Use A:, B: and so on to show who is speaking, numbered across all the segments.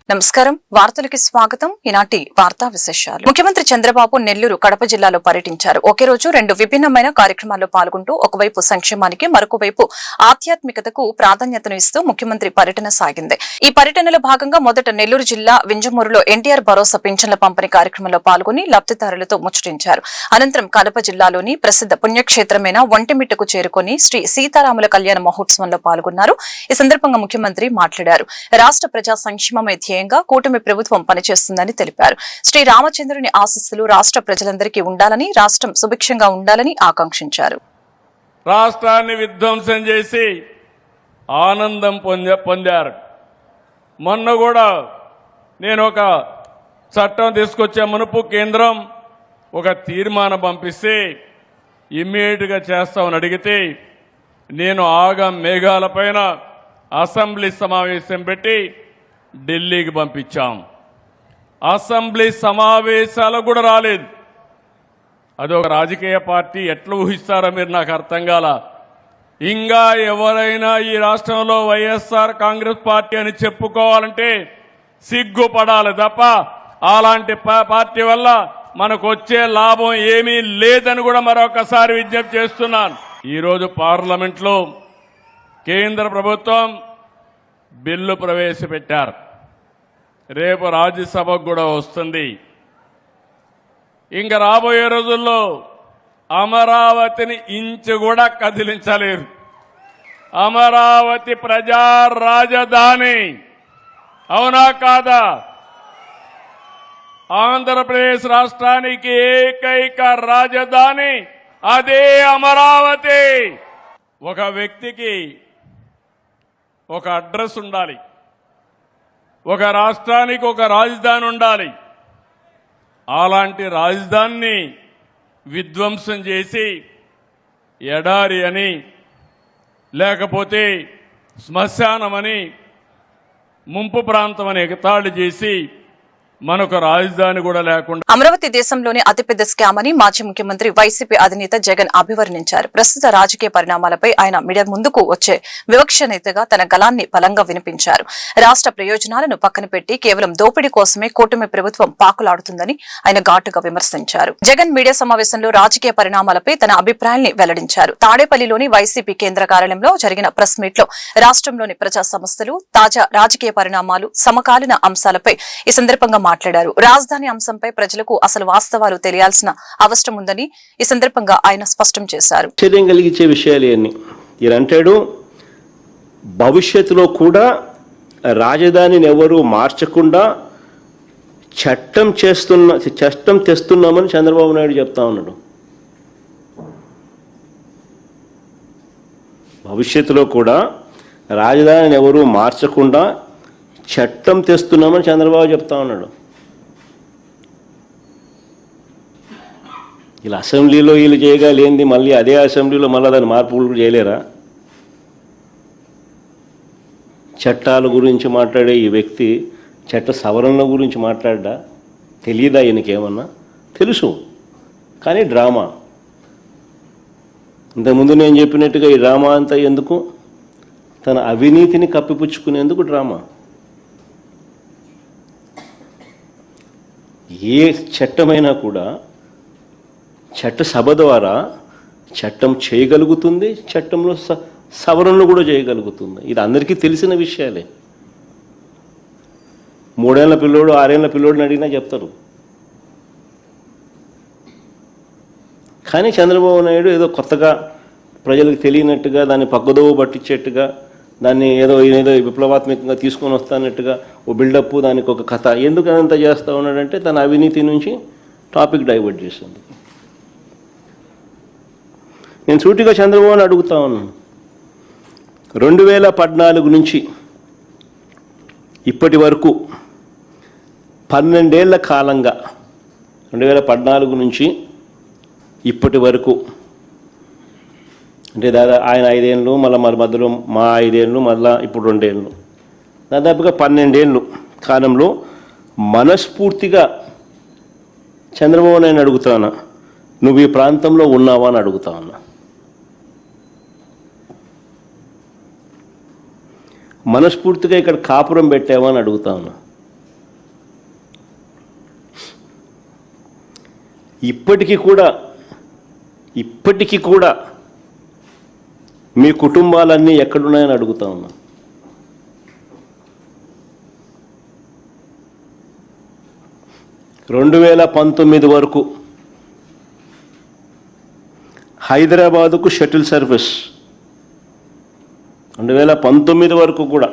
A: నమస్కారం వార్తలకి స్వాగతం ఈనాటి వార్తా విశేషాలు ముఖ్యమంత్రి చంద్రబాబు నెల్లూరు కడప జిల్లాలో పర్యటించారు ఒకే రోజు రెండు విభిన్నమైన కార్యక్రమాల్లో పాల్గొంటూ ఒకవైపు సంక్షేమానికి మరొకవైపు ఆధ్యాత్మికతకు ప్రాధాన్యతను ఇస్తూ ముఖ్యమంత్రి పర్యటన సాగింది ఈ పర్యటనలో భాగంగా మొదట నెల్లూరు జిల్లా వింజమూరులో ఎన్టీఆర్ భరోసా పింఛన్ల పంపిణీ కార్యక్రమంలో పాల్గొని లబ్దిదారులతో ముచ్చటించారు అనంతరం కడప జిల్లాలోని ప్రసిద్ధ పుణ్యక్షేత్రమైన ఒంటిమిట్టకు చేరుకుని శ్రీ సీతారాముల కళ్యాణ మహోత్సవంలో పాల్గొన్నారు ఈ సందర్భంగా ముఖ్యమంత్రి మాట్లాడారు రాష్ట్ర ప్రజా సంక్షేమమే ధ్యేయంగా కూటమి ప్రభుత్వం పనిచేస్తుందని తెలిపారు శ్రీ రామచంద్రుని ఆశీస్సులు రాష్ట్ర ప్రజలందరికీ ఉండాలని రాష్ట్రం సుభిక్షంగా ఉండాలని ఆకాంక్షించారు
B: రాష్ట్రాన్ని విధ్వంసం చేసి ఆనందం పొందారు మొన్న కూడా నేను ఒక చట్టం తీసుకొచ్చే మునుపు కేంద్రం ఒక తీర్మానం పంపిస్తే ఇమ్మీడియట్గా చేస్తామని అడిగితే నేను మేఘాలపైన అసెంబ్లీ సమావేశం పెట్టి ఢిల్లీకి పంపించాం అసెంబ్లీ సమావేశాలకు కూడా రాలేదు అదొక రాజకీయ పార్టీ ఎట్లా ఊహిస్తారో మీరు నాకు అర్థం కాల ఇంకా ఎవరైనా ఈ రాష్ట్రంలో వైఎస్ఆర్ కాంగ్రెస్ పార్టీ అని చెప్పుకోవాలంటే సిగ్గుపడాలి తప్ప అలాంటి పార్టీ వల్ల మనకు వచ్చే లాభం ఏమీ లేదని కూడా మరొకసారి విజ్ఞప్తి చేస్తున్నాను ఈరోజు పార్లమెంట్లో కేంద్ర ప్రభుత్వం బిల్లు ప్రవేశపెట్టారు రేపు రాజ్యసభకు కూడా వస్తుంది ఇంకా రాబోయే రోజుల్లో అమరావతిని ఇంచు కూడా కదిలించలేరు అమరావతి ప్రజా రాజధాని అవునా కాదా ఆంధ్రప్రదేశ్ రాష్ట్రానికి ఏకైక రాజధాని అదే అమరావతి ఒక వ్యక్తికి ఒక అడ్రస్ ఉండాలి ఒక రాష్ట్రానికి ఒక రాజధాని ఉండాలి అలాంటి రాజధానిని విధ్వంసం చేసి ఎడారి అని లేకపోతే శ్మశానమని ముంపు ప్రాంతం అని ఎగతాళి చేసి మనకు రాజధాని కూడా లేకుండా
A: అమరావతి దేశంలోనే అతిపెద్ద స్కామ్ అని మాజీ ముఖ్యమంత్రి వైసీపీ అధినేత జగన్ అభివర్ణించారు ప్రస్తుత రాజకీయ పరిణామాలపై ఆయన మీడియా ముందుకు వచ్చే వివక్ష నేతగా తన గళాన్ని బలంగా వినిపించారు రాష్ట్ర ప్రయోజనాలను పక్కన పెట్టి కేవలం దోపిడీ కోసమే కూటమి ప్రభుత్వం పాకులాడుతుందని ఆయన ఘాటుగా విమర్శించారు జగన్ మీడియా సమావేశంలో రాజకీయ పరిణామాలపై తన అభిప్రాయాన్ని వెల్లడించారు తాడేపల్లిలోని వైసీపీ కేంద్ర కార్యాలయంలో జరిగిన ప్రెస్ మీట్ లో రాష్ట్రంలోని ప్రజా సమస్యలు తాజా రాజకీయ పరిణామాలు సమకాలీన అంశాలపై ఈ సందర్భంగా మాట్లాడారు రాజధాని అంశంపై ప్రజలకు అసలు వాస్తవాలు తెలియాల్సిన అవసరం ఉందని ఈ సందర్భంగా ఆయన స్పష్టం చేశారు
C: ఆశ్చర్యం కలిగించే విషయాలు అన్ని ఈయనంటాడు భవిష్యత్తులో కూడా రాజధానిని ఎవరు మార్చకుండా చట్టం తెస్తున్నామని చంద్రబాబు నాయుడు చెప్తా ఉన్నాడు భవిష్యత్తులో కూడా రాజధానిని ఎవరు మార్చకుండా చట్టం తెస్తున్నామని చంద్రబాబు చెప్తా ఉన్నాడు ఇలా అసెంబ్లీలో వీళ్ళు చేయగలేంది మళ్ళీ అదే అసెంబ్లీలో మళ్ళీ దాని మార్పులు చేయలేరా చట్టాల గురించి మాట్లాడే ఈ వ్యక్తి చట్ట సవరణల గురించి మాట్లాడ్డా తెలియదా ఈయనకేమన్నా తెలుసు కానీ డ్రామా ఇంతకుముందు నేను చెప్పినట్టుగా ఈ డ్రామా అంతా ఎందుకు తన అవినీతిని కప్పిపుచ్చుకునేందుకు డ్రామా ఏ చట్టమైనా కూడా చట్టసభ ద్వారా చట్టం చేయగలుగుతుంది చట్టంలో సవరణలు కూడా చేయగలుగుతుంది ఇది అందరికీ తెలిసిన విషయాలే 3 ఏళ్ల పిల్లోడు 6 ఏళ్ల పిల్లోడిని అడిగినా చెప్తారు కానీ చంద్రబాబు నాయుడు ఏదో కొత్తగా ప్రజలకు తెలియనట్టుగా దాన్ని పక్కదోవ పట్టించేట్టుగా దాన్ని ఏదో విప్లవాత్మకంగా తీసుకొని వస్తానట్టుగా ఓ బిల్డప్ దానికి ఒక కథ ఎందుకు అదంతా చేస్తూ ఉన్నాడంటే తన అవినీతి నుంచి టాపిక్ డైవర్ట్ చేస్తుంది నేను సూటిగా చంద్రబాబుని అడుగుతా ఉన్నాను 2014 నుంచి ఇప్పటి వరకు 12 ఏళ్ల కాలంగా 2014 నుంచి ఇప్పటి వరకు అంటే ఆయన 5 ఏళ్ళు మళ్ళీ మధ్యలో మా 5 ఏళ్ళు మళ్ళీ ఇప్పుడు 2 ఏళ్ళు దాదాపుగా 12 ఏళ్ళు కాలంలో మనస్ఫూర్తిగా చంద్రబాబు నాయుడు అడుగుతాను నువ్వు ఈ ప్రాంతంలో ఉన్నావా అని అడుగుతా ఉన్నా మనస్ఫూర్తిగా ఇక్కడ కాపురం పెట్టావా అని అడుగుతా ఉన్నా ఇప్పటికీ కూడా మీ కుటుంబాలన్నీ ఎక్కడున్నాయని అడుగుతా ఉన్నా. రెండు 2019 వరకు హైదరాబాదుకు షటిల్ సర్వీస్ 2019 వరకు కూడా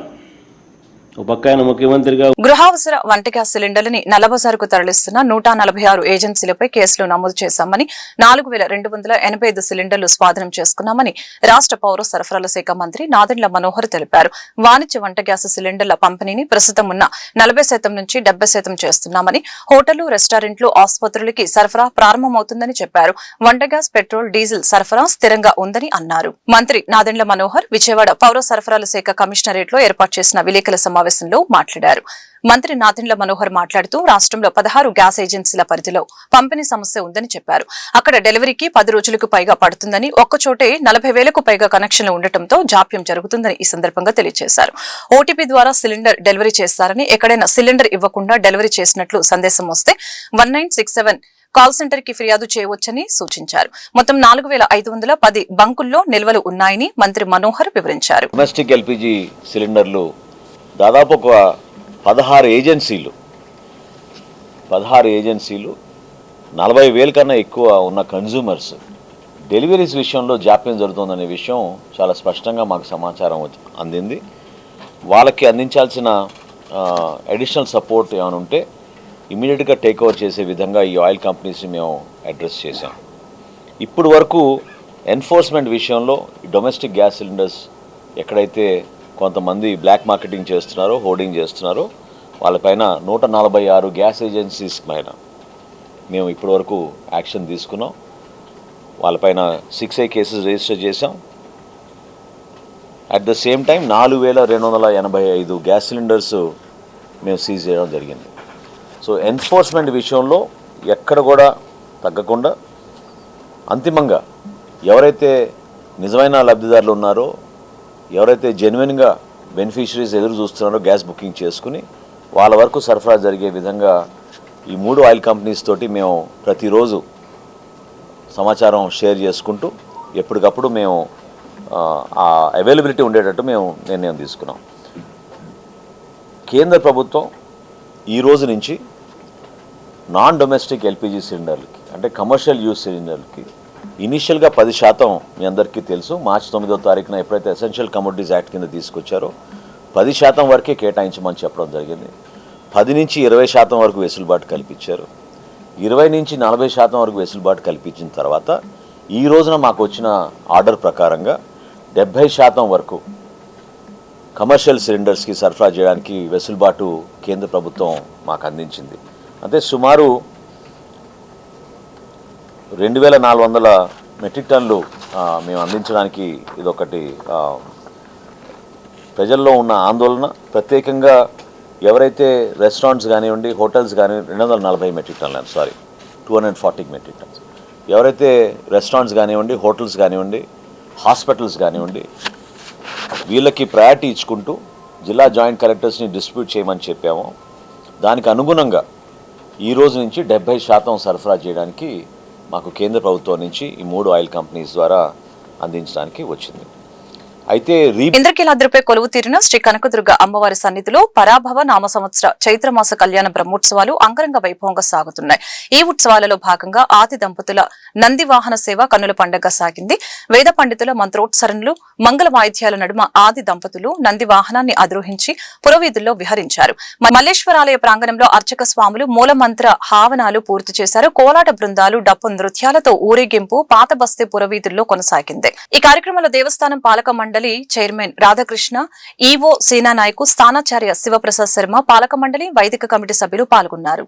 C: ఒక పక్క ఆయన ముఖ్యమంత్రిగా
A: గృహావసర వంట గ్యాస్ సిలిండర్లని నల్లబజారుకు తరలిస్తున్న 146 ఏజెన్సీలపై కేసులు నమోదు చేశామని 4285 సిలిండర్లు స్వాధీనం చేసుకున్నామని రాష్ట్ర పౌర సరఫరాల శాఖ మంత్రి నాదెండ్ల మనోహర్ తెలిపారు. వాణిజ్య వంట గ్యాస్ సిలిండర్ల పంపిణీని ప్రస్తుతం ఉన్న 40% నుంచి 70% చేస్తున్నామని, హోటళ్లు, రెస్టారెంట్లు, ఆసుపత్రులకి సరఫరా ప్రారంభమవుతుందని చెప్పారు. వంట గ్యాస్, పెట్రోల్, డీజిల్ సరఫరా స్థిరంగా ఉందని అన్నారు. మంత్రి నాదెండ్ల మనోహర్ విజయవాడ పౌర సరఫరాల శాఖ కమిషనరేట్ లో ఏర్పాటు చేసిన విలేకరుల సమావేశంలో మాట్లాడారు. మంత్రి నాదెండ్ల మనోహర్ మాట్లాడుతూ రాష్ట్రంలో 16 గ్యాస్ ఏజెన్సీల పరిధిలో పంపిణీ సమస్య ఉందని చెప్పారు. అక్కడ డెలివరీకి 10 రోజులకు పైగా పడుతుందని, ఒక్కచోటే 40,000కు పైగా కనెక్షన్లు ఉండటంతో జాప్యం జరుగుతుందని ఈ సందర్భంగా తెలియజేశారు. ఓటీపీ ద్వారా సిలిండర్ డెలివరీ చేస్తారని, ఎక్కడైనా సిలిండర్ ఇవ్వకుండా డెలివరీ చేసినట్లు సందేశం వస్తే 1967 కాల్ సెంటర్ కి ఫిర్యాదు చేయవచ్చని సూచించారు. మొత్తం 4510 బంకుల్లో నిల్వలు ఉన్నాయని మంత్రి మనోహర్ వివరించారు.
D: డొమెస్టిక్ ఎల్పీజీ సిలిండర్లు దాదాపు ఒక 16 ఏజెన్సీలు 40,000 కన్నా ఎక్కువ ఉన్న కన్జ్యూమర్స్ డెలివరీస్ విషయంలో జాప్యం జరుగుతుందనే విషయం చాలా స్పష్టంగా మాకు సమాచారం అందింది. వాళ్ళకి అందించాల్సిన అడిషనల్ సపోర్ట్ ఏమైనా ఉంటే ఇమీడియట్గా టేక్ ఓవర్ చేసే విధంగా ఈ ఆయిల్ కంపెనీస్ని మేము అడ్రస్ చేశాం. ఇప్పుడు వరకు ఎన్ఫోర్స్మెంట్ విషయంలో డొమెస్టిక్ గ్యాస్ సిలిండర్స్ ఎక్కడైతే కొంతమంది బ్లాక్ మార్కెటింగ్ చేస్తున్నారో, హోర్డింగ్ చేస్తున్నారో వాళ్ళపైన 146 గ్యాస్ ఏజెన్సీస్ పైన మేము ఇప్పటి వరకు యాక్షన్ తీసుకున్నాం. వాళ్ళపైన 6A కేసెస్ రిజిస్టర్ చేశాం. At the same time 4285 gas cylinders మేము సీజ్ చేయడం జరిగింది. సో ఎన్ఫోర్స్మెంట్ విషయంలో ఎక్కడ కూడా తగ్గకుండా అంతిమంగా ఎవరైతే నిజమైన లబ్ధిదారులు ఉన్నారో, ఎవరైతే జెన్యున్గా బెనిఫిషరీస్ ఎదురు చూస్తున్నారో గ్యాస్ బుకింగ్ చేసుకుని వాళ్ళ వరకు సరఫరా జరిగే విధంగా ఈ 3 ఆయిల్ కంపెనీస్ తోటి మేము ప్రతిరోజు సమాచారం షేర్ చేసుకుంటూ ఎప్పటికప్పుడు మేము ఆ అవైలబిలిటీ ఉండేటట్టు మేము నిర్ణయం తీసుకున్నాం. కేంద్ర ప్రభుత్వం ఈ రోజు నుంచి నాన్ డొమెస్టిక్ ఎల్పీజీ సిలిండర్లకి, అంటే కమర్షియల్ యూజ్ సిలిండర్లకి ఇనీషియల్గా 10% మీ అందరికీ తెలుసు, మార్చి 9వ తారీఖున ఎప్పుడైతే ఎసెన్షియల్ కమోడిటీస్ యాక్ట్ కింద తీసుకొచ్చారో 10% వరకే కేటాయించమని చెప్పడం జరిగింది. 10 నుంచి 20% వరకు వెసులుబాటు కల్పించారు. 20 నుంచి 40% వరకు వెసులుబాటు కల్పించిన తర్వాత ఈ రోజున మాకు వచ్చిన ఆర్డర్ ప్రకారంగా 70% వరకు కమర్షియల్ సిలిండర్స్కి సరఫరా చేయడానికి వెసులుబాటు కేంద్ర ప్రభుత్వం మాకు అందించింది. అంటే సుమారు 2400 మెట్రిక్ టన్నులు మేము అందించడానికి ఇదొకటి ప్రజల్లో ఉన్న ఆందోళన. ప్రత్యేకంగా ఎవరైతే రెస్టారెంట్స్ కానివ్వండి, హోటల్స్ కానివ్వండి, 240 మెట్రిక్ టన్నులు 240 మెట్రిక్ టన్స్, ఎవరైతే రెస్టారెంట్స్ కానివ్వండి, హోటల్స్ కానివ్వండి, హాస్పిటల్స్ కానివ్వండి, వీళ్ళకి ప్రయారిటీ ఇచ్చుకుంటూ జిల్లా జాయింట్ కలెక్టర్స్ని డిస్ట్రిబ్యూట్ చేయమని చెప్పాము. దానికి అనుగుణంగా ఈ రోజు నుంచి 70% సరఫరా చేయడానికి మాకు కేంద్ర ప్రభుత్వం నుంచి ఈ 3 ఆయిల్ కంపెనీస్ ద్వారా అందించడానికి వచ్చింది. అయితే
A: ఇంద్రకీలాద్రిపై కొలువు తీరిన శ్రీ కనకదుర్గ అమ్మవారి సన్నిధిలో పరాభవ నామ సంవత్సర చైత్రమాస కళ్యాణ బ్రహ్మోత్సవాలు అంగరంగ వైభవంగా సాగుతున్నాయి. ఈ ఉత్సవాలలో భాగంగా ఆది దంపతుల నంది వాహన సేవ కన్నుల పండుగ సాగింది. వేద పండితుల మంత్రోత్సరణలు, మంగళ వాయిద్యాల నడుమ ఆది దంపతులు నంది వాహనాన్ని అధిరోహించి పురవీధుల్లో విహరించారు. మల్లేశ్వరాలయ ప్రాంగణంలో అర్చక స్వాములు మూలమంత్ర హావనాలు పూర్తి చేశారు. కోలాట బృందాలు, డప్పు నృత్యాలతో ఊరేగింపు పాత బస్తీ పురవీధుల్లో కొనసాగింది. ఈ కార్యక్రమంలో దేవస్థానం పాలక మండలి చైర్మన్ రాధాకృష్ణ, ఈవో సీనా నాయకు, స్థానాచార్య శివప్రసాద్ శర్మ, పాలక మండలి, వైదిక కమిటీ సభ్యులు పాల్గొన్నారు.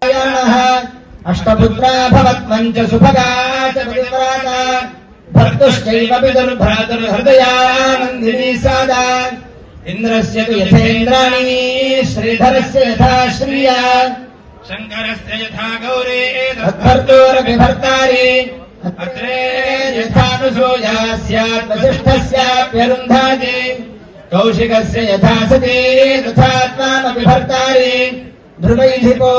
E: अत्रे यथानुसूया स्यात् वसिष्ठस्याप्यरुन्धाति कौशिकस्य यथा सती तथात्मानपि भर्तारि ध्रुवैधिको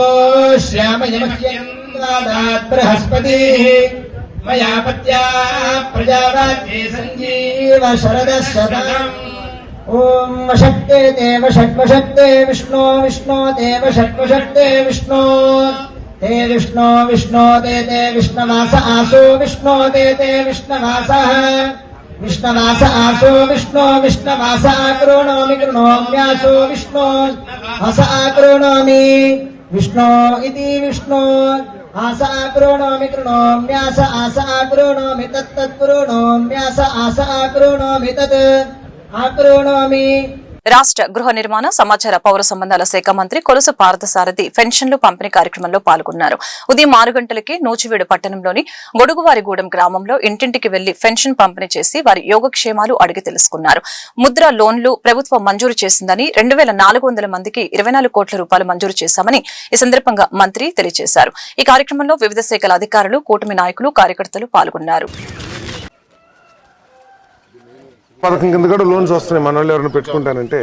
E: श्यामयमह्यम् संवादात् बृहस्पतिः मया पत्या प्रजावाक्ये सञ्जीव शरदः शतम् ॐ वषट्ते देव षट्वषट्ते विष्णो विष्णो देव षट्वषट्ते विष्णो ते विष्णो विष्णो ते विष्णवास आसो विष्णो ते विष्णवासः विष्णवास आसो विष्णो विष्णवास आकृणोमि कृणोम्यासो विष्णो हस आकृणोमि विष्णो इति विष्णो आस आकृणोमि कृणोम्यास आस आकृणोमि तत्तत्कृणोम्यास आस आकृणोमि तत् आकृणोमि।
A: రాష్ట్ర గృహ నిర్మాణ సమాచార పౌర సంబంధాల శాఖ మంత్రి కొలుసు పార్థసారథి పెన్షన్లు పంపిణీ కార్యక్రమంలో పాల్గొన్నారు. ఉదయం 6 గంటలకి నూచివీడు పట్టణంలోని గొడుగువారిగూడెం గ్రామంలో ఇంటింటికి వెళ్లి పెన్షన్ పంపిణీ చేసి వారి యోగక్షేమాలు అడిగి తెలుసుకున్నారు. ముద్ర లోన్లు ప్రభుత్వం మంజూరు చేసిందని 2400 మందికి 24 కోట్ల రూపాయలు మంజూరు చేశామని ఈ సందర్భంగా మంత్రి తెలియజేశారు. ఈ కార్యక్రమంలో వివిధ శాఖల అధికారులు, కూటమి నాయకులు, కార్యకర్తలు పాల్గొన్నారు.
F: పథకం కింద కూడా లోన్స్ వస్తున్నాయి. మన వాళ్ళు ఎవరైనా పెట్టుకుంటానంటే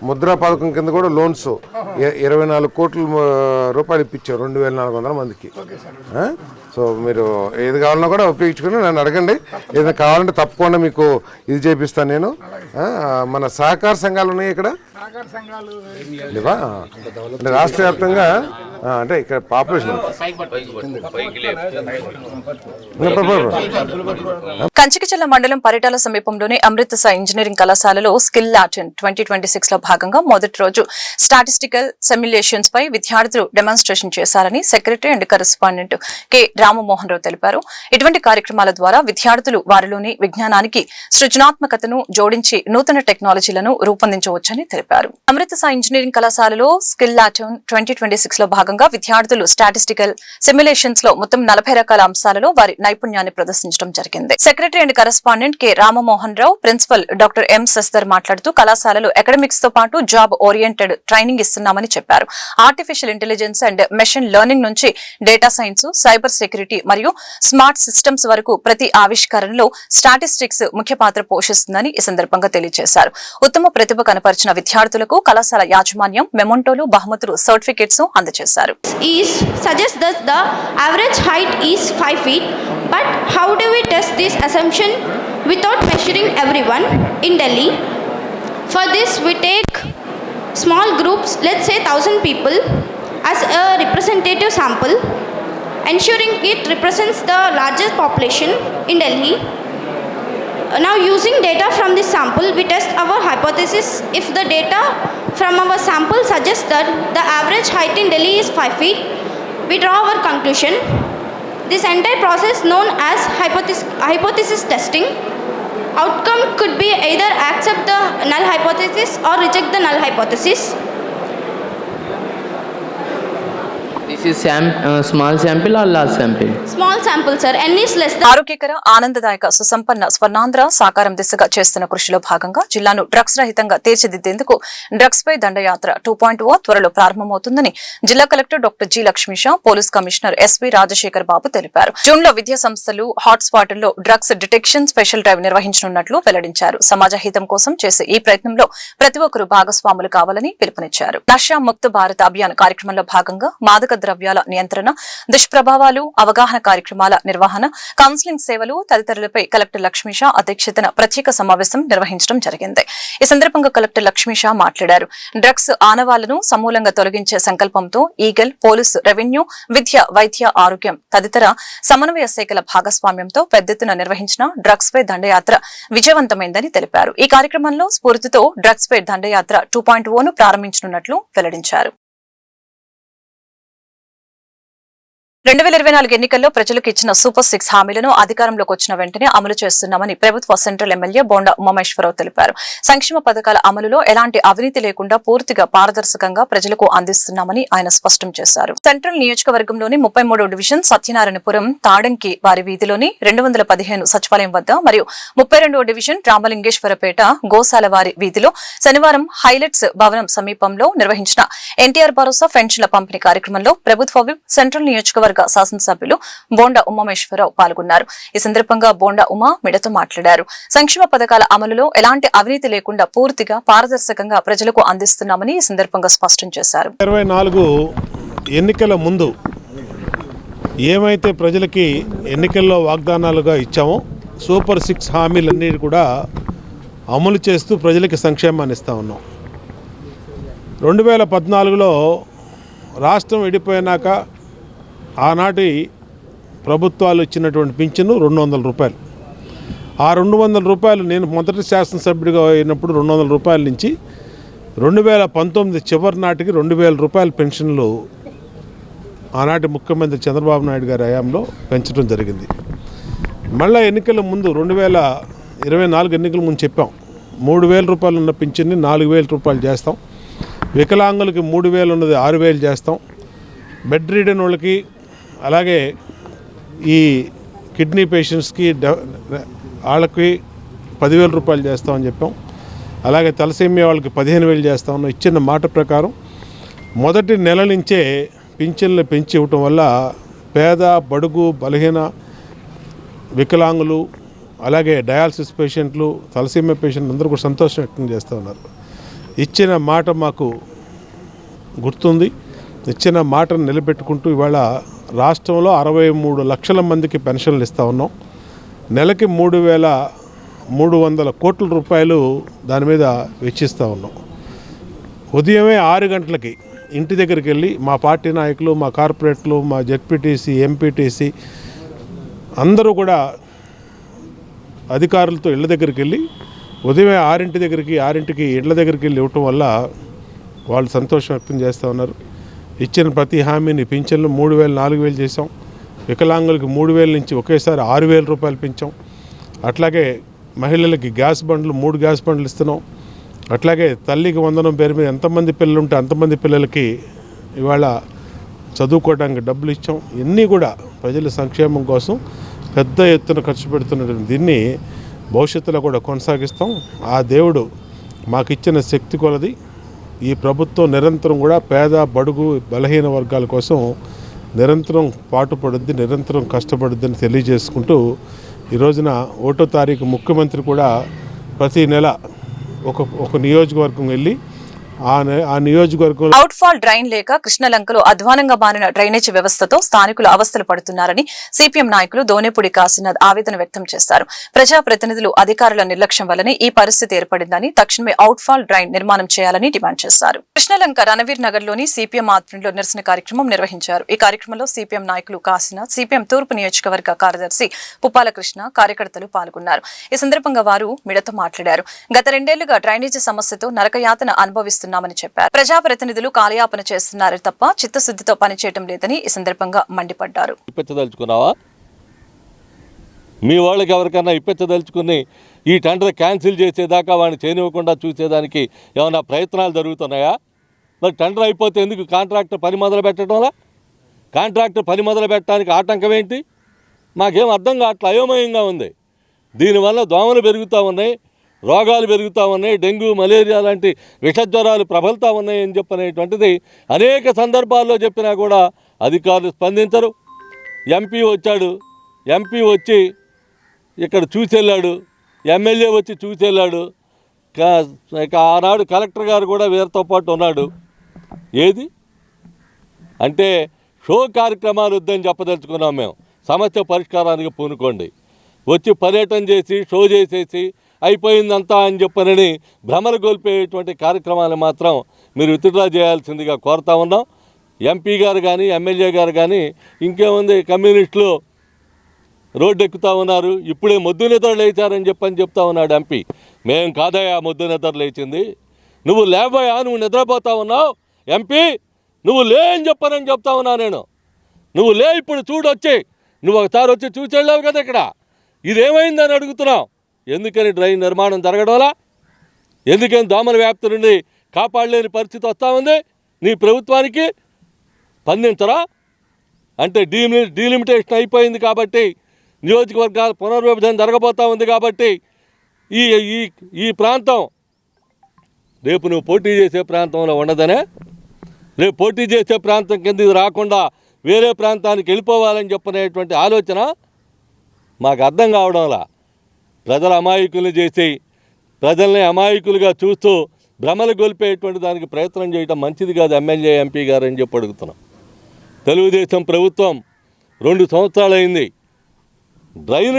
F: ముద్రా పథకం కింద కూడా లోన్స్ 24 కోట్ల రూపాయలు ఇప్పించారు 2400 మందికి. సో మీరు ఏది కావాలన్నా కూడా ఉపయోగించుకుని నన్ను అడగండి. ఏదైనా కావాలంటే తప్పకుండా మీకు ఇది చేపిస్తాను నేను. మన సహకార సంఘాలు ఉన్నాయి ఇక్కడ లేవా? అంటే రాష్ట్ర వ్యాప్తంగా అంటే ఇక్కడ పాపులేషన్
A: కంచికచర్ల మండలం పరిటాల సమీపంలోని అమృతసర్ ఇంజనీరింగ్ కళాశాలలో స్కిల్ లాటెన్ 2026 లో భాగంగా మొదటి రోజు స్టాటిస్టికల్ సిమ్యులేషన్స్ పై విద్యార్థులు డెమాన్స్ట్రేషన్ చేశారని secretary and correspondent K Ramamohan Rao తెలిపారు. ఇటువంటి కార్యక్రమాల ద్వారా విద్యార్థులు వారిలోని విజ్ఞానానికి సృజనాత్మకతను జోడించి నూతన టెక్నాలజీలను రూపొందించవచ్చని తెలిపారు. అమృతసర్ ఇంజనీరింగ్ కళాశాలలో స్కిల్ లాటెన్ 2026 లో భాగంగా విద్యార్థులు స్టాటిస్టికల్ సిమ్యులేషన్స్ లో మొత్తం 40 రకాల అంశాలలో వారి నైపుణ్యాన్ని ప్రదర్శించడం జరిగింది. Secretary and correspondent K Ramamohan Rao, principal doctor M Shashidhar మాట్లాడుతూ కళాశాలలో అకాడమిక్స్ తో పాటు జాబ్ ఓరియంటెడ్ ట్రైనింగ్ ఇస్తున్నామని చెప్పారు. Artificial intelligence and machine learning నుంచి డేటా సైన్స్, సైబర్ సెక్యూరిటీ మరియు స్మార్ట్ సిస్టమ్స్ వరకు ప్రతి ఆవిష్కరణలో స్టాటిస్టిక్స్ ముఖ్య పాత్ర పోషిస్తుందని ఈ సందర్భంగా తెలియజేశారు. ఉత్తమ ప్రతిభ కనపరిచిన విద్యార్థులకు కళాశాల యాజమాన్యం మెమోంటోలు, బహుమతులు, సర్టిఫికెట్స్ అందజేశారు.
G: Suggests that the average height is 5 feet, but how do we test this assumption without measuring everyone in Delhi? For this we take small groups, let's say 1000 people as a representative sample, ensuring it represents the largest population in Delhi. Now using data from this sample, we test our hypothesis. If the data from our sample suggests that the average height in Delhi is 5 feet, we draw our conclusion. This entire process known as hypothesis testing. Outcome could be either accept the null hypothesis or reject the null hypothesis.
H: This is small sample or large sample?
G: Small sample, sir. N is less than.
A: ఆరోగ్యకర, ఆనందదాయక, సుసంపన్న Swarnandhra సాకారం దిశగా చేస్తున్న కృషిలో భాగంగా జిల్లాను drugs రహితంగా తీర్చిదిద్దేందుకు drugs పై దండయాత్ర 2.0 త్వరలో ప్రారంభమవుతుందని జిల్లా collector doctor G Lakshmisha, police commissioner SV Rajasekhar Babu తెలిపారు. జూన్ లో విద్యా సంస్థలు, హాట్ స్పాట్లలో డ్రగ్స్ డిటెక్షన్ స్పెషల్ డ్రైవ్ నిర్వహించనున్నట్లు వెల్లడించారు. సమాజ హితం కోసం చేసే ఈ ప్రయత్నంలో ప్రతి ఒక్కరూ భాగస్వాములు కావాలని పిలుపునిచ్చారు. నషా ముక్త భారత్ అభియాన్ కార్యక్రమంలో భాగంగా మాదక ద్రవ్యాల నియంత్రణ, దుష్ప్రభావాలు, అవగాహన కార్యక్రమాల నిర్వహణ, కౌన్సిలింగ్ సేవలు తదితరులపై కలెక్టర్ లక్ష్మీషా అధ్యక్షతన ప్రత్యేక సమావేశం నిర్వహించడం జరిగింది. ఈ సందర్భంగా కలెక్టర్ లక్ష్మీషా మాట్లాడారు. డ్రగ్స్ ఆనవాళ్లను సమూలంగా తొలగించే సంకల్పంతో ఈగల్, పోలీసు, రెవెన్యూ, విద్య, వైద్య, ఆరోగ్యం తదితర సమన్వయ శాఖల భాగస్వామ్యంతో పెద్ద ఎత్తున నిర్వహించిన డ్రగ్స్ పై దండయాత్ర విజయవంతమైందని తెలిపారు. ఈ కార్యక్రమంలో స్ఫూర్తితో డ్రగ్స్ పై దండయాత్ర 2.0 ప్రారంభించనున్నట్లు వెల్లడించారు. 2024 ఎన్నికల్లో ప్రజలకు ఇచ్చిన సూపర్ 6 హామీలను అధికారంలోకి వచ్చిన వెంటనే అమలు చేస్తున్నామని ప్రభుత్వ సెంట్రల్ ఎమ్మెల్యే బోండా ఉమామేశ్వరరావు తెలిపారు. సంక్షేమ పథకాల అమలులో ఎలాంటి అవినీతి లేకుండా పూర్తిగా పారదర్శకంగా ప్రజలకు అందిస్తున్నామని ఆయన స్పష్టం చేశారు. సెంట్రల్ నియోజకవర్గంలోని 33వ డివిజన్ సత్యనారాయణపురం తాడంకి వారి వీధిలోని 215 సచివాలయం వద్ద మరియు 32వ డివిజన్ రామలింగేశ్వరపేట గోశాల వారి వీధిలో శనివారం హైలైట్స్ భవనం సమీపంలో నిర్వహించిన ఎన్టీఆర్ భరోసా పెన్షన్ల పంపిణీ కార్యక్రమంలో ప్రభుత్వ విప్ సెంట్రల్ నియోజకవర్గ శాసనసభ్యులు బోండా ఉమామేశ్వరరావు పాల్గొన్నారు. ఈ సందర్భంగా బోండా ఉమా మీడియాతో మాట్లాడారు. సంక్షేమ పథకాల అమలులో ఎలాంటి అవినీతి లేకుండా పూర్తిగా పారదర్శకంగా ప్రజలకు అందిస్తున్నామని ఈ సందర్భంగా స్పష్టం చేశారు.
I: 24 ఎన్నికల ముందు ఏమైతే ప్రజలకి ఎన్నికల్లో వాగ్దానాలుగా ఇచ్చామో సూపర్ 6 హామీలన్నీ కూడా అమలు చేస్తూ ప్రజలకి సంక్షేమాన్ని ఇస్తూ ఉన్నాం. 2014లో రాష్ట్రం విడిపోయినాక ఆనాటి ప్రభుత్వాలు ఇచ్చినటువంటి పింఛను 200 రూపాయలు. ఆ 200 రూపాయలు నేను మొదటి శాసనసభ్యుడిగా అయినప్పుడు 200 రూపాయల నుంచి 2019 చివరి నాటికి 2000 రూపాయల పెన్షన్లు ఆనాటి ముఖ్యమంత్రి చంద్రబాబు నాయుడు గారి హయాంలో పెంచడం జరిగింది. మళ్ళీ ఎన్నికల ముందు 2024 ఎన్నికల ముందు చెప్పాం 3000 రూపాయలు ఉన్న పింఛన్ని 4000 రూపాయలు చేస్తాం, వికలాంగులకి 3000 ఉన్నది 6000 చేస్తాం, బెడ్ రీడన్ వాళ్ళకి అలాగే ఈ కిడ్నీ పేషెంట్స్కి వాళ్ళకి 10,000 రూపాయలు చేస్తామని చెప్పాం. అలాగే తలసేమియా వాళ్ళకి 15,000 చేస్తామని ఇచ్చిన మాట ప్రకారం మొదటి నెల నుంచే పింఛన్లు పెంచి ఇవ్వటం వల్ల పేద బడుగు బలహీన వికలాంగులు అలాగే డయాలసిస్ పేషెంట్లు తలసేమియా పేషెంట్లు అందరూ కూడా సంతోషం వ్యక్తం చేస్తూ ఉన్నారు. ఇచ్చిన మాట మాకు గుర్తుంది. ఇచ్చిన మాటను నిలబెట్టుకుంటూ ఇవాళ రాష్ట్రంలో 63 లక్షల మందికి పెన్షన్లు ఇస్తూ ఉన్నాం. నెలకి 3,300 కోట్ల రూపాయలు దాని మీద వెచ్చిస్తూ ఉన్నాం. ఉదయమే 6 గంటలకి ఇంటి దగ్గరికి వెళ్ళి మా పార్టీ నాయకులు, మా కార్పొరేట్లు, మా జెడ్పీటీసీ, ఎంపీటీసీ అందరూ కూడా అధికారులతో ఇళ్ళ దగ్గరికి వెళ్ళి ఉదయమే 6కి ఇళ్ళ దగ్గరికి వెళ్ళి ఇవ్వటం వల్ల వాళ్ళు సంతోషం వ్యక్తం చేస్తూ ఉన్నారు. ఇచ్చిన ప్రతి హామీని పింఛన్లు 3,000 4,000 చేసాం. వికలాంగులకి 3,000 నుంచి ఒకేసారి 6,000 రూపాయలు పెంచాం. అట్లాగే మహిళలకి గ్యాస్ బండ్లు 3 గ్యాస్ బండ్లు ఇస్తున్నాం. అట్లాగే తల్లికి వందనం పేరు మీద ఎంతమంది పిల్లలు ఉంటే అంతమంది పిల్లలకి ఇవాళ చదువుకోవడానికి డబ్బులు ఇచ్చాం. ఇవన్నీ కూడా ప్రజల సంక్షేమం కోసం పెద్ద ఎత్తున ఖర్చు పెడుతున్నటువంటి దీన్ని భవిష్యత్తులో కూడా కొనసాగిస్తాం. ఆ దేవుడు మాకు ఇచ్చిన శక్తి కొలది ఈ ప్రభుత్వం నిరంతరం కూడా పేద బడుగు బలహీన వర్గాల కోసం నిరంతరం పాటుపడుద్ది, నిరంతరం కష్టపడుద్దని తెలియజేసుకుంటూ ఈ రోజున 1వ తారీఖు ముఖ్యమంత్రి కూడా ప్రతి నెల ఒక నియోజకవర్గం వెళ్ళి ఆ నియోజకవర్గంలో
A: అవుట్ ఫాల్ డ్రైన్ లేక కృష్ణలంకలో అధ్వానంగా మారిన డ్రైనేజీ వ్యవస్థతో స్థానికులు అవస్థలు పడుతున్నారని సిపిఎం నాయకులు దోనేపూడి కాశీనాథ్ ఆవేదన వ్యక్తం చేశారు. ప్రజాప్రతినిధులు అధికారుల నిర్లక్ష్యం వల్లనే ఈ పరిస్థితి ఏర్పడిందని తక్షణమే అవుట్ ఫాల్ డ్రైన్ నిర్మాణం చేయాలని డిమాండ్ చేశారు. కృష్ణలంక రణవీర్ నగర్ లోని సిపిఎం ఆధ్వర్యంలో నిరసన కార్యక్రమం నిర్వహించారు. ఈ కార్యక్రమంలో సిపిఎం నాయకులు కాశీనాథ్, సిపిఎం తూర్పు నియోజకవర్గ కార్యదర్శి పుప్పాల కృష్ణ, కార్యకర్తలు పాల్గొన్నారు. ఈ సందర్భంగా వారు మీడియాతో మాట్లాడారు. గత 2 ఏళ్లుగా డ్రైనేజీ సమస్యతో నరకయాతన అనుభవిస్తున్నామని చెప్పారు. ప్రజాప్రతినిధులు కాలయాపన చేస్తున్నారు తప్ప చిత్తశుద్ధితో పనిచేయడం లేదని ఈ సందర్భంగా మండిపడ్డారు.
J: మీ వాళ్ళకి ఎవరికైనా ఇప్పించదలుచుకుని ఈ టెండర్ క్యాన్సిల్ చేసేదాకా వాడిని చేయనివ్వకుండా చూసేదానికి ఏమైనా ప్రయత్నాలు జరుగుతున్నాయా? మరి టెండర్ అయిపోతే ఎందుకు కాంట్రాక్టర్ పని మొదలు పెట్టడంలా? కాంట్రాక్టర్ పని మొదలు పెట్టడానికి ఆటంకం ఏంటి? మాకేం అర్థం కావట్లే, అయోమయంగా ఉంది. దీనివల్ల దోమలు పెరుగుతూ ఉన్నాయి, రోగాలు పెరుగుతూ ఉన్నాయి, డెంగ్యూ మలేరియా లాంటి విషజ్వరాలు ప్రబలుతూ ఉన్నాయని చెప్పనేటువంటిది అనేక సందర్భాల్లో చెప్పినా కూడా అధికారులు స్పందించరు. ఎంపీ వచ్చాడు, ఎంపీ వచ్చి ఇక్కడ చూసెళ్ళాడు, ఎమ్మెల్యే వచ్చి చూసెళ్ళాడు, ఆనాడు కలెక్టర్ గారు కూడా వీరితో పాటు ఉన్నాడు. ఏది అంటే షో కార్యక్రమాలు వద్దని చెప్పదలుచుకున్నాం మేము. సమస్య పరిష్కారానికి పూనుకోండి. వచ్చి పర్యటన చేసి షో చేసేసి అయిపోయిందంతా అని చెప్పనని భ్రమలు గొల్పేటువంటి కార్యక్రమాలు మాత్రం మీరు విత్డ్రా చేయాల్సిందిగా కోరుతా ఉన్నాం. ఎంపీ గారు కానీ ఎమ్మెల్యే గారు కానీ ఇంకేముంది కమ్యూనిస్టులు రోడ్డు ఎక్కుతూ ఉన్నారు. ఇప్పుడే మొద్దు నిద్ర లేచారని చెప్తా ఉన్నాడు ఎంపీ. మేం కాదయా మొద్దు నిద్ర లేచింది, నువ్వు లేవయా, నువ్వు నిద్రపోతా ఉన్నావు ఎంపీ, నువ్వు లే అని చెప్పనని చెప్తా ఉన్నా నేను. నువ్వు లే, ఇప్పుడు చూడొచ్చి నువ్వు ఒకసారి వచ్చి చూసి వెళ్ళావు కదా ఇక్కడ, ఇదేమైందని అడుగుతున్నావు. ఎందుకని డ్రైన్ నిర్మాణం జరగడంలా? ఎందుకని దోమల వ్యాప్తి నుండి కాపాడలేని పరిస్థితి వస్తూ ఉంది నీ ప్రభుత్వానికి? స్పందించరా? అంటే డీలిమిటేషన్ అయిపోయింది కాబట్టి, నియోజకవర్గాల పునర్విభజన జరగబోతూ ఉంది కాబట్టి ఈ ఈ ఈ ప్రాంతం రేపు నువ్వు పోటీ చేసే ప్రాంతంలో ఉండదనే, రేపు పోటీ చేసే ప్రాంతం కిందకి రాకుండా వేరే ప్రాంతానికి వెళ్ళిపోవాలని చెప్పనేటువంటి ఆలోచన మాకు అర్థం కావడంలా. ప్రజల అమాయకుల్ని చేసి ప్రజల్ని అమాయకులుగా చూస్తూ భ్రమలు గొల్పేటువంటి దానికి ప్రయత్నం చేయడం మంచిది కాదు ఎమ్మెల్యే ఎంపీ గారు అని చెప్పి అడుగుతున్నాం. తెలుగుదేశం ప్రభుత్వం 2 సంవత్సరాలు అయింది. డ్రైన్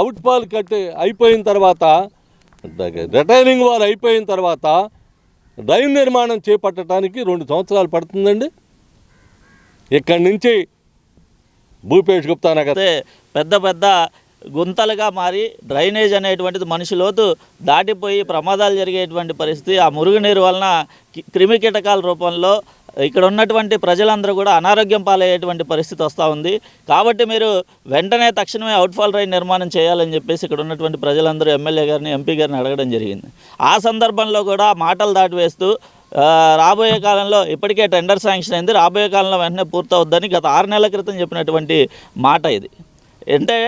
J: అవుట్ఫాల్ కట్టి అయిపోయిన తర్వాత, రిటైనింగ్ వాల్ అయిపోయిన తర్వాత డ్రైన్ నిర్మాణం చేపట్టడానికి 2 సంవత్సరాలు పడుతుందండి. ఇక్కడి నుంచి భూపేష్ గుప్తా నగర్
K: పెద్ద పెద్ద గుంతలుగా మారి డ్రైనేజ్ అనేటువంటిది మనిషి లోతు దాటిపోయి ప్రమాదాలు జరిగేటువంటి పరిస్థితి. ఆ మురుగునీరు వలన క్రిమి కీటకాల రూపంలో ఇక్కడ ఉన్నటువంటి ప్రజలందరూ కూడా అనారోగ్యం పాలయ్యేటువంటి పరిస్థితి వస్తూ ఉంది. కాబట్టి మీరు వెంటనే తక్షణమే అవుట్ఫాల్ డ్రైన్ నిర్మాణం చేయాలని చెప్పేసి ఇక్కడ ఉన్నటువంటి ప్రజలందరూ ఎమ్మెల్యే గారిని, ఎంపీ గారిని అడగడం జరిగింది. ఆ సందర్భంలో కూడా మాటలు దాటివేస్తూ రాబోయే కాలంలో ఇప్పటికే టెండర్ శాంక్షన్ అయింది, రాబోయే కాలంలో వెంటనే పూర్తవుద్దని గత 6 నెలల క్రితం చెప్పినటువంటి మాట ఇది. అంటే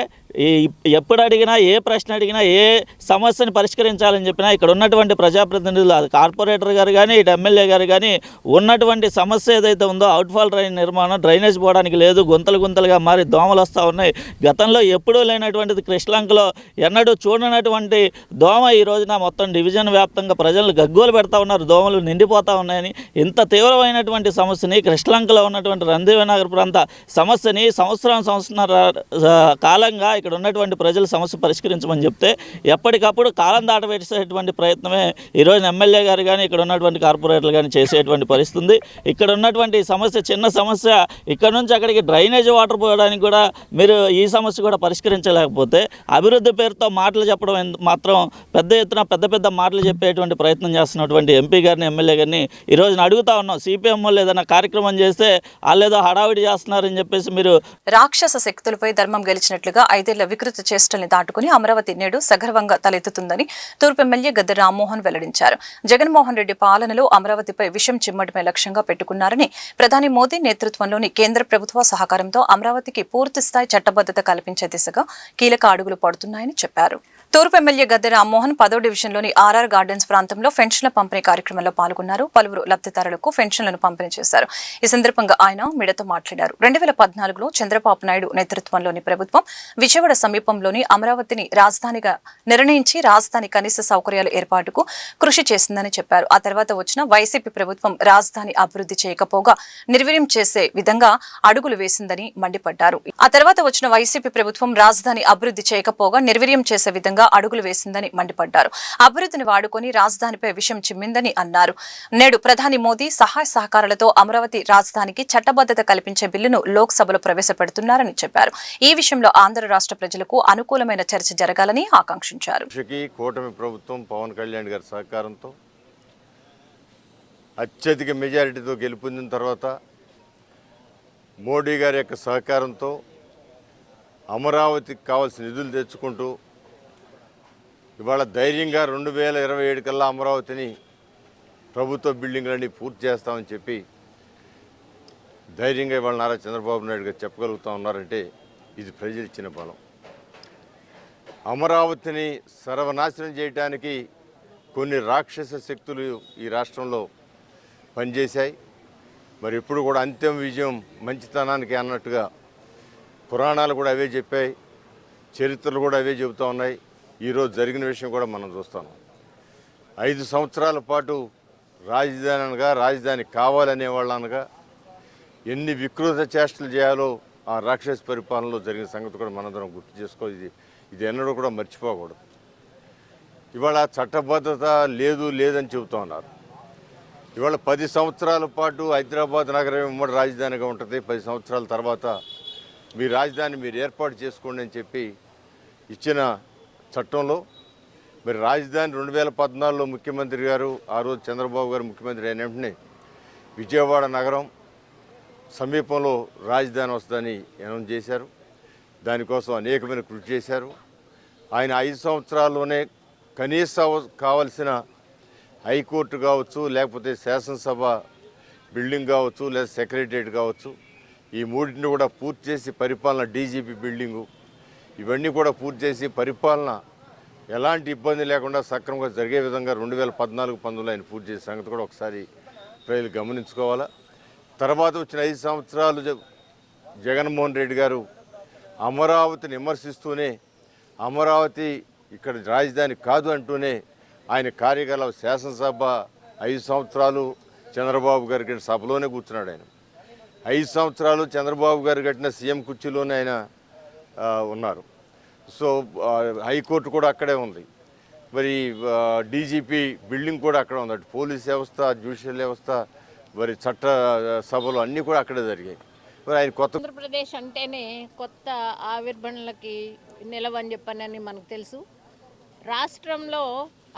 K: ఎప్పుడు అడిగినా, ఏ ప్రశ్న అడిగినా, ఏ సమస్యను పరిష్కరించాలని చెప్పినా ఇక్కడ ఉన్నటువంటి ప్రజాప్రతినిధులు, అది కార్పొరేటర్ గారు కానీ, ఇటు ఎమ్మెల్యే గారు కానీ ఉన్నటువంటి సమస్య ఏదైతే ఉందో అవుట్ఫాల్ డ్రైన్ నిర్మాణం, డ్రైనేజ్ పోవడానికి లేదు, గుంతలు గుంతలుగా మారి దోమలు వస్తూ ఉన్నాయి. గతంలో ఎప్పుడూ లేనటువంటిది కృష్ణలంకలో ఎన్నడూ చూడనటువంటి దోమ ఈ రోజున మొత్తం డివిజన్ వ్యాప్తంగా ప్రజలు గగ్గోలు పెడతా ఉన్నారు, దోమలు నిండిపోతూ ఉన్నాయని. ఇంత తీవ్రమైనటువంటి సమస్యని, కృష్ణలంకలో ఉన్నటువంటి రందివేనగర్ ప్రాంత సమస్యని సంవత్సరాల కాలంగా ఇక్కడ ఉన్నటువంటి ప్రజల సమస్య పరిష్కరించమని చెప్తే ఎప్పటికప్పుడు కాలం దాటవేసేటువంటి ప్రయత్నమే ఈరోజు ఎమ్మెల్యే గారు కానీ, ఇక్కడ ఉన్నటువంటి కార్పొరేటర్లు కానీ చేసేటువంటి పరిస్థితి ఉంది. ఇక్కడ ఉన్నటువంటి సమస్య చిన్న సమస్య, ఇక్కడ నుంచి అక్కడికి డ్రైనేజ్ వాటర్ పోయడానికి కూడా మీరు ఈ సమస్య కూడా పరిష్కరించలేకపోతే అభివృద్ధి పేరుతో మాటలు చెప్పడం మాత్రం పెద్ద ఎత్తున పెద్ద మాటలు చెప్పేటువంటి ప్రయత్నం చేస్తున్నటువంటి ఎంపీ గారిని, ఎమ్మెల్యే గారిని ఈరోజు అడుగుతా ఉన్నాం. సిపిఎం వాళ్ళు ఏదైనా కార్యక్రమం చేస్తే వాళ్ళేదో హడావిడి చేస్తున్నారని చెప్పేసి మీరు
A: రాక్షస శక్తులపై ధర్మం గెలిచినట్లుగా 5 ఏళ్ల వికృత చేష్టల్ని దాటుకుని అమరావతి నేడు సగర్వంగా తలెత్తుతుందని తూర్పు ఎమ్మెల్యే గద్దె రామ్మోహన్ వెల్లడించారు. జగన్మోహన్ రెడ్డి పాలనలో అమరావతిపై విషం చిమ్మటమే లక్ష్యంగా పెట్టుకున్నారని, ప్రధాని మోదీ నేతృత్వంలోని కేంద్ర ప్రభుత్వ సహకారంతో అమరావతికి పూర్తిస్థాయి చట్టబద్ధత కల్పించే దిశగా కీలక అడుగులు పడుతున్నాయని చెప్పారు. తూర్పు ఎమ్మెల్యే గద్దె రామ్మోహన్ 10వ డివిజన్లోని ఆర్ఆర్ గార్డెన్స్ ప్రాంతంలో పెన్షన్ల పంపిణీ కార్యక్రమంలో పాల్గొన్నారు. పలువురు లబ్ధిదారులకు పెన్షన్లను పంపిణీ చేశారు. ఈ సందర్భంగా ఆయన మీడియాతో మాట్లాడారు. 2014లో చంద్రబాబు నాయుడు నేతృత్వంలోని ప్రభుత్వం విజయవాడ సమీపంలోని అమరావతిని రాజధానిగా నిర్ణయించి రాజధాని కనీస సౌకర్యాల ఏర్పాటుకు కృషి చేసిందని చెప్పారు. ఆ తర్వాత వచ్చిన వైసీపీ ప్రభుత్వం రాజధాని అభివృద్ధి చేయకపోగా నిర్వీర్యం చేసే విధంగా అడుగులు వేసిందని మండిపడ్డారు. అభివృద్ధిని వాడుకొని రాజధానిపై విషం చిమ్మిందని అన్నారు. నేడు ప్రధాని మోదీ సహాయ సహకారాలతో అమరావతి రాజధానికి చట్టబద్ధత కల్పించే బిల్లును లోక్సభలో ప్రవేశపెడుతున్నారని చెప్పారు. ఈ విషయంలో ఆంధ్ర రాష్ట్ర ప్రజలకు అనుకూలమైన చర్చ జరగాలని ఆకాంక్షించారు.
L: కూటమి ప్రభుత్వం పవన్ కళ్యాణ్ గారి సహకారంతో అత్యధిక మెజారిటీతో గెలుపొందిన తర్వాత మోడీ గారి యొక్క సహకారంతో అమరావతికి కావాల్సిన నిధులు తెచ్చుకుంటూ ఇవాళ ధైర్యంగా 2027 కల్లా అమరావతిని ప్రభుత్వ బిల్డింగ్లన్నీ పూర్తి చేస్తామని చెప్పి ధైర్యంగా ఇవాళ నారా చంద్రబాబు నాయుడు గారు చెప్పగలుగుతూ ఉన్నారంటే ఇది ప్రజలు ఇచ్చిన బలం. అమరావతిని సర్వనాశనం చేయడానికి కొన్ని రాక్షస శక్తులు ఈ రాష్ట్రంలో పనిచేశాయి. మరి ఇప్పుడు కూడా అంతిమ విజయం మంచితనానికి అన్నట్టుగా పురాణాలు కూడా అవే చెప్పాయి, చరిత్రలు కూడా అవే చెబుతూ ఉన్నాయి. ఈరోజు జరిగిన విషయం కూడా మనం చూస్తాం. 5 సంవత్సరాల పాటు రాజధాని అనగా రాజధాని కావాలనే వాళ్ళు అనగా ఎన్ని వికృత చేష్టలు చేయాలో ఆ రాక్షస పరిపాలనలో జరిగిన సంగతి కూడా మనందరం గుర్తు చేసుకోవాలి. ఇది ఎన్నడూ కూడా మర్చిపోకూడదు. ఇవాళ చట్టబద్ధత లేదని చెబుతూ ఉన్నారు. ఇవాళ 10 సంవత్సరాల పాటు హైదరాబాద్ నగరం ఉమ్మడి రాజధానిగా ఉంటుంది. 10 సంవత్సరాల తర్వాత మీ రాజధాని మీరు ఏర్పాటు చేసుకోండి అని చెప్పి ఇచ్చిన చట్టంలో మరి రాజధాని 2014లో ముఖ్యమంత్రి గారు, ఆ రోజు చంద్రబాబు గారు ముఖ్యమంత్రి అయిన వెంటనే విజయవాడ నగరం సమీపంలో రాజధాని వస్తుందని అనౌన్స్ చేశారు. దానికోసం అనేకమైన కృషి చేశారు. ఆయన 5 సంవత్సరాల్లోనే కనీసం కావలసిన హైకోర్టు కావచ్చు, లేకపోతే శాసనసభ బిల్డింగ్ కావచ్చు, లేదా సెక్రటరియట్ కావచ్చు, ఈ మూడింటిని కూడా పూర్తి చేసి పరిపాలన, డీజీపీ బిల్డింగు ఇవన్నీ కూడా పూర్తి చేసి పరిపాలన ఎలాంటి ఇబ్బంది లేకుండా సక్రమంగా జరిగే విధంగా 2014-15లో ఆయన పూర్తి చేసే సంగతి కూడా ఒకసారి ప్రజలు గమనించుకోవాలా. తర్వాత వచ్చిన 5 సంవత్సరాలు జగన్మోహన్ రెడ్డి గారు అమరావతిని విమర్శిస్తూనే, అమరావతి ఇక్కడ రాజధాని కాదు అంటూనే ఆయన కార్యకలాప శాసనసభ 5 సంవత్సరాలు చంద్రబాబు గారికి సభలోనే కూర్చున్నాడు. ఆయన 5 సంవత్సరాలు చంద్రబాబు గారు కట్టిన సీఎం కుర్చీలోనే ఆయన ఉన్నారు. సో హైకోర్టు కూడా అక్కడే ఉంది. మరి డీజీపీ బిల్డింగ్ కూడా అక్కడ ఉంది. అటు పోలీస్ వ్యవస్థ, జ్యుడిషియల్ వ్యవస్థ, మరి చట్ట సభలు అన్నీ కూడా అక్కడే జరిగాయి. మరి ఆయన కొత్త
M: ఆంధ్రప్రదేశ్ అంటేనే కొత్త ఆవిర్భావనలకి నిలవని చెప్పనని మనకు తెలుసు. రాష్ట్రంలో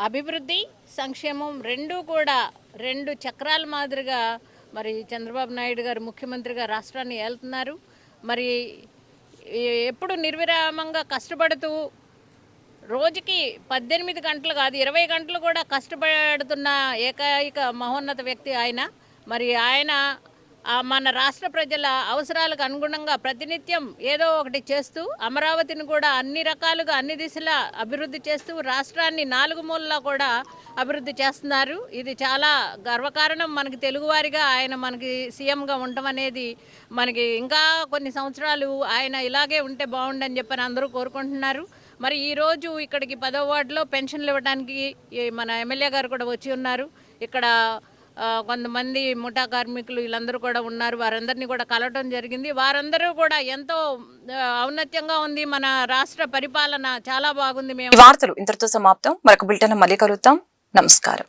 M: అభివృద్ధి, సంక్షేమం రెండూ కూడా 2 చక్రాల మాదిరిగా మరి చంద్రబాబు నాయుడు గారు ముఖ్యమంత్రిగా రాష్ట్రాన్ని ఏలుతున్నారు. మరి ఎప్పుడు నిర్విరామంగా కష్టపడుతూ రోజుకి 18 గంటలు కాదు 20 గంటలు కూడా కష్టపడుతున్న ఏకైక మహోన్నత వ్యక్తి ఆయన. మరి ఆయన మన రాష్ట్ర ప్రజల అవసరాలకు అనుగుణంగా ప్రతినిత్యం ఏదో ఒకటి చేస్తూ అమరావతిని కూడా అన్ని రకాలుగా అన్ని దిశలా అభివృద్ధి చేస్తూ రాష్ట్రాన్ని 4 మూలలా కూడా అభివృద్ధి చేస్తున్నారు. ఇది చాలా గర్వకారణం మనకి తెలుగువారిగా. ఆయన మనకి సీఎంగా ఉండటం అనేది మనకి ఇంకా కొన్ని సంవత్సరాలు ఆయన ఇలాగే ఉంటే బాగుండని చెప్పని అందరూ కోరుకుంటున్నారు. మరి ఈరోజు ఇక్కడికి 10వ వార్డులో పెన్షన్లు ఇవ్వడానికి మన ఎమ్మెల్యే గారు కూడా వచ్చి ఉన్నారు. ఇక్కడ కొంతమంది ముఠా కార్మికులు వీళ్ళందరూ కూడా ఉన్నారు. వారందరినీ కూడా కలవటం జరిగింది. వారందరూ కూడా ఎంతో ఔన్నత్యంగా ఉంది, మన రాష్ట్ర పరిపాలన చాలా బాగుంది.
A: ఈ వార్తలు ఇంతటితో సమాప్తం. మరొక బులెటిన్ మళ్ళీ కలుద్దాం. నమస్కారం.